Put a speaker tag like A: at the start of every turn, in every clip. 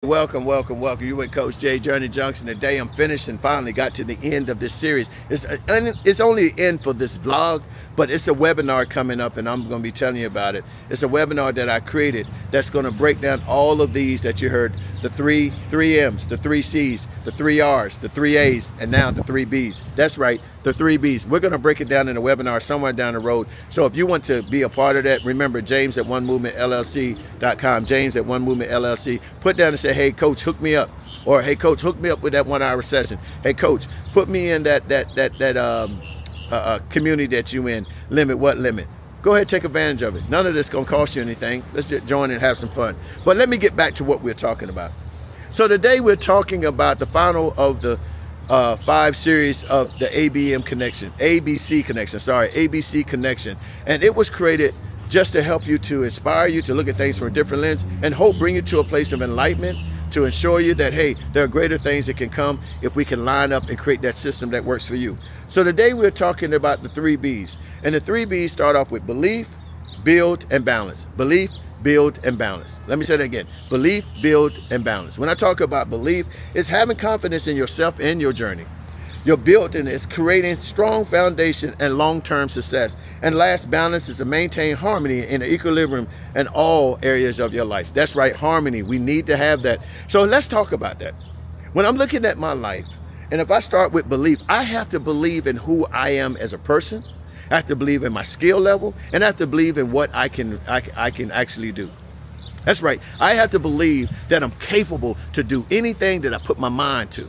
A: Welcome, welcome, welcome. You with Coach Jay, Journey Junction. Today I'm finished and finally got to the end of this series. It's only the end for this vlog, but it's a webinar coming up and I'm going to be telling you about it. It's a webinar that I created that's going to break down all of these that you heard. The three M's, the three C's, the three R's, the three A's, and now the three B's. That's right, the three B's. We're going to break it down in a webinar somewhere down the road. So if you want to be a part of that, remember James at OneMovementLLC.com, James at One Movement LLC. Put down and say, hey, coach, hook me up. Or, hey, coach, hook me up with that 1 hour session. Hey, coach, put me in that community that you in. Limit what limit? Go ahead, take advantage of it. None of this gonna cost you anything. Let's just join and have some fun. But let me get back to what we're talking about. So today we're talking about the final of the 5 series of the ABC connection. And it was created just to help you, to inspire you to look at things from a different lens and hope bring you to a place of enlightenment, to ensure you that, hey, there are greater things that can come if we can line up and create that system that works for you. So today we're talking about the 3 B's. And the 3 B's start off with belief, build, and balance. Belief, build, and balance. Let me say that again. Belief, build, and balance. When I talk about belief, it's having confidence in yourself and your journey. Your building is creating strong foundation and long-term success. And last, balance is to maintain harmony and equilibrium in all areas of your life. That's right, harmony. We need to have that. So let's talk about that. When I'm looking at my life, and if I start with belief, I have to believe in who I am as a person. I have to believe in my skill level, and I have to believe in what I can actually do. That's right. I have to believe that I'm capable to do anything that I put my mind to.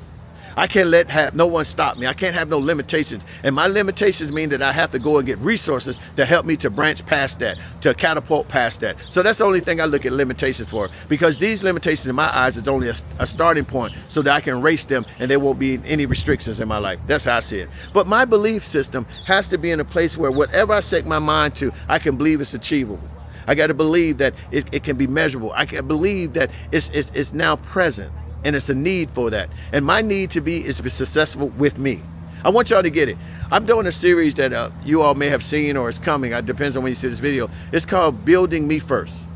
A: I can't have no one stop me. I can't have no limitations. And my limitations mean that I have to go and get resources to help me to branch past that, to catapult past that. So that's the only thing I look at limitations for, because these limitations in my eyes is only a starting point so that I can erase them and there won't be any restrictions in my life. That's how I see it. But my belief system has to be in a place where whatever I set my mind to, I can believe it's achievable. I got to believe that it can be measurable. I can believe that it's now present. And it's a need for that. And my need to be is to be successful with me. I want y'all to get it. I'm doing a series that you all may have seen or is coming. It depends on when you see this video. It's called Building Me First.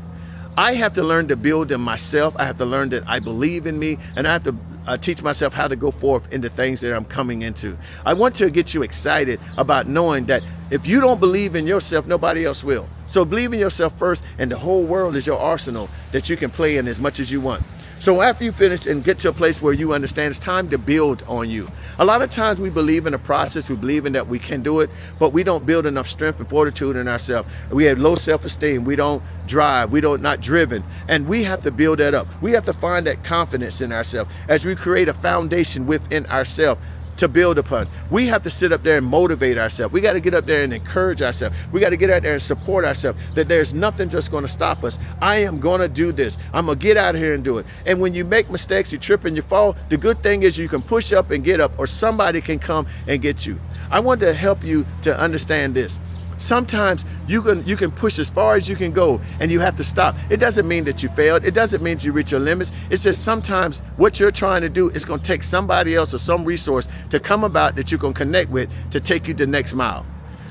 A: I have to learn to build in myself. I have to learn that I believe in me, and I have to teach myself how to go forth into things that I'm coming into. I want to get you excited about knowing that if you don't believe in yourself, nobody else will. So believe in yourself first, and the whole world is your arsenal that you can play in as much as you want. So after you finish and get to a place where you understand it's time to build on you. A lot of times we believe in the process, we believe in that we can do it, but we don't build enough strength and fortitude in ourselves. We have low self-esteem, we don't drive, not driven, and we have to build that up. We have to find that confidence in ourselves as we create a foundation within ourselves to build upon. We have to sit up there and motivate ourselves. We got to get up there and encourage ourselves. We got to get out there and support ourselves, that there's nothing just going to stop us. I am going to do this. I'm going to get out here and do it. And when you make mistakes, you trip and you fall, the good thing is you can push up and get up, or somebody can come and get you. I want to help you to understand this. Sometimes you can push as far as you can go and you have to stop. It doesn't mean that you failed. It doesn't mean you reach your limits. It's just sometimes what you're trying to do is going to take somebody else or some resource to come about that you're going to connect with to take you the next mile.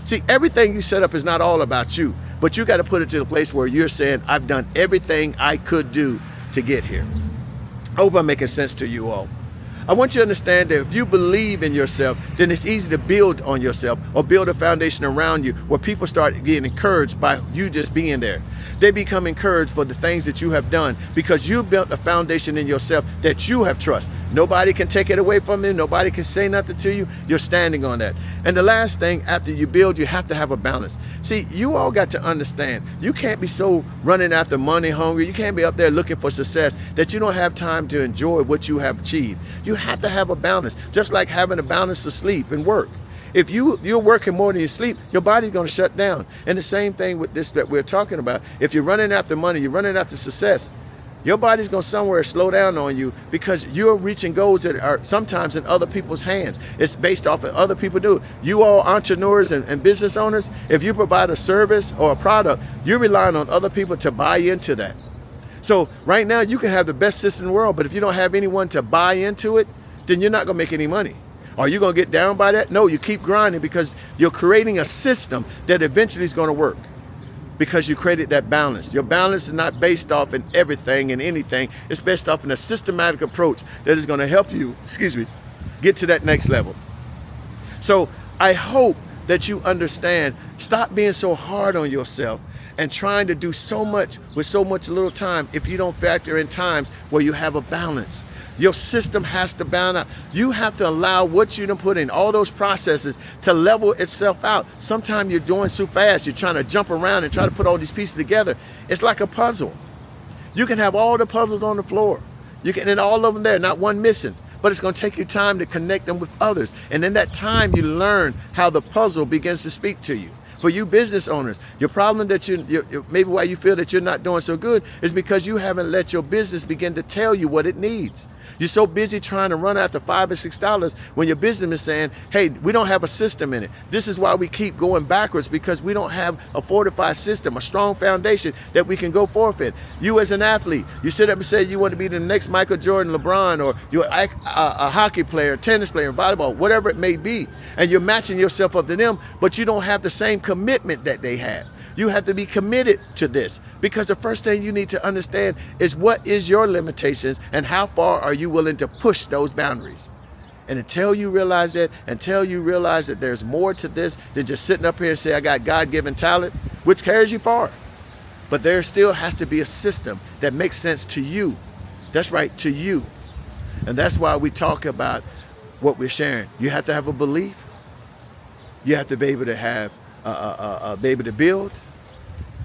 A: See, everything you set up is not all about you, but you got to put it to the place where you're saying, I've done everything I could do to get here. I hope I'm making sense to you all. I want you to understand that if you believe in yourself, then it's easy to build on yourself or build a foundation around you where people start getting encouraged by you just being there. They become encouraged for the things that you have done because you built a foundation in yourself that you have trust. Nobody can take it away from you. Nobody can say nothing to you. You're standing on that. And the last thing, after you build, you have to have a balance. See, you all got to understand, you can't be so running after money hungry. You can't be up there looking for success that you don't have time to enjoy what you have achieved. You have to have a balance, just like having a balance to sleep and work. If you're working more than you sleep, your body's going to shut down. And the same thing with this that we're talking about. If you're running after money, you're running after success, your body's going to somewhere slow down on you because you're reaching goals that are sometimes in other people's hands. It's based off of other people do. You all entrepreneurs and business owners, if you provide a service or a product, you're relying on other people to buy into that. So right now you can have the best system in the world, but if you don't have anyone to buy into it, then you're not going to make any money. Are you going to get down by that? No, you keep grinding because you're creating a system that eventually is going to work. because you created that balance. Your balance is not based off in everything and anything. It's based off in a systematic approach that is going to help you, get to that next level. So I hope that you understand, stop being so hard on yourself and trying to do so much with so much little time if you don't factor in times where you have a balance. Your system has to balance out. You have to allow what you done put in, all those processes, to level itself out. Sometimes you're doing so fast, you're trying to jump around and try to put all these pieces together. It's like a puzzle. You can have all the puzzles on the floor. You can, and all of them there, not one missing. But it's going to take you time to connect them with others. And in that time, you learn how the puzzle begins to speak to you. For you business owners, your problem that maybe why you feel that you're not doing so good is because you haven't let your business begin to tell you what it needs. You're so busy trying to run after $5 or $6 when your business is saying, hey, we don't have a system in it. This is why we keep going backwards, because we don't have a fortified system, a strong foundation that we can go forth in. You as an athlete, you sit up and say you want to be the next Michael Jordan, LeBron, or you're a hockey player, tennis player, volleyball, whatever it may be, and you're matching yourself up to them, but you don't have the same commitment that they have. You have to be committed to this, because the first thing you need to understand is what is your limitations and how far are you willing to push those boundaries. And until you realize that, there's more to this than just sitting up here and say, I got God-given talent, which carries you far. But there still has to be a system that makes sense to you. That's right, to you. And that's why we talk about what we're sharing. You have to have a belief. You have to be able to have be able to build,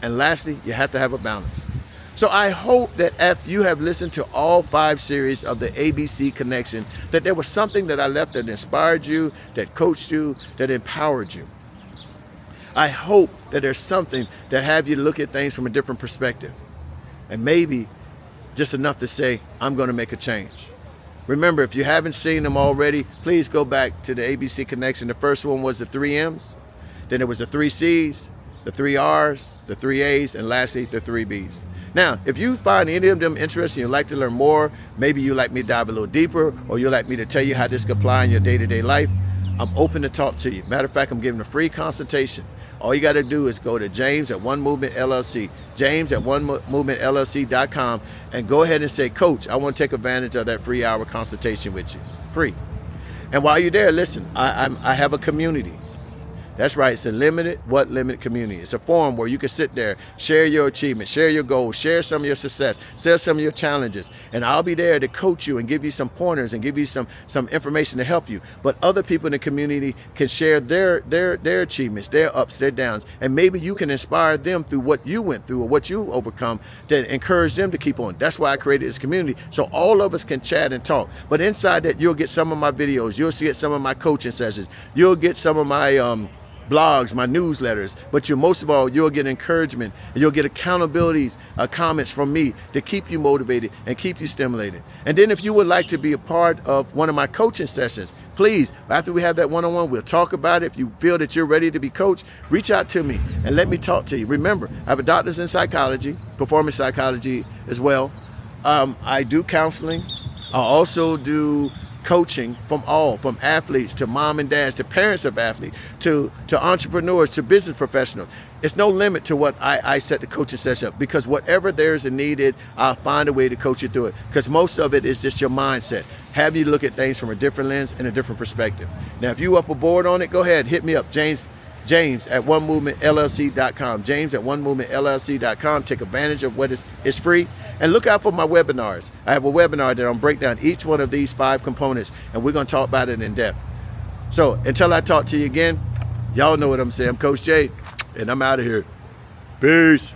A: and lastly, you have to have a balance. So I hope that after you have listened to all 5 series of the ABC Connection, that there was something that I left that inspired you, that coached you, that empowered you. I hope that there's something that have you look at things from a different perspective, and maybe just enough to say, I'm going to make a change. Remember, if you haven't seen them already, please go back to the ABC Connection. The first one was the 3 M's. Then it was the 3 C's, the 3 R's, the 3 A's, and lastly, the 3 B's. Now, if you find any of them interesting, you'd like to learn more, maybe you'd like me to dive a little deeper, or you'd like me to tell you how this can apply in your day-to-day life, I'm open to talk to you. Matter of fact, I'm giving a free consultation. All you got to do is go to James at One Movement LLC, James at OneMovementLLC.com, and go ahead and say, Coach, I want to take advantage of that free hour consultation with you, free. And while you're there, listen, I have a community. That's right, it's a limited community. It's a forum where you can sit there, share your achievements, share your goals, share some of your success, share some of your challenges, and I'll be there to coach you and give you some pointers and give you some information to help you. But other people in the community can share their achievements, their ups, their downs, and maybe you can inspire them through what you went through or what you overcome to encourage them to keep on. That's why I created this community, so all of us can chat and talk. But inside that, you'll get some of my videos, you'll see some of my coaching sessions, you'll get some of my blogs, my newsletters, but most of all, you'll get encouragement, and you'll get accountabilities, comments from me to keep you motivated and keep you stimulated. And then if you would like to be a part of one of my coaching sessions, please, after we have that one-on-one, we'll talk about it. If you feel that you're ready to be coached, reach out to me and let me talk to you. Remember, I have a doctor's in psychology, performance psychology as well. I do counseling. I also do coaching from athletes to mom and dads to parents of athletes to entrepreneurs to business professionals. It's no limit to what I set the coaching session up, because whatever there is needed, I'll find a way to coach you through it, because most of it is just your mindset. Have you look at things from a different lens and a different perspective. Now, if you up aboard on it, go ahead, hit me up, James at OneMovementLLC.com. James at OneMovementLLC.com. Take advantage of what is free. And look out for my webinars. I have a webinar that I'll break down each one of these 5 components, and we're going to talk about it in depth. So until I talk to you again, y'all know what I'm saying. I'm Coach Jay, and I'm out of here. Peace.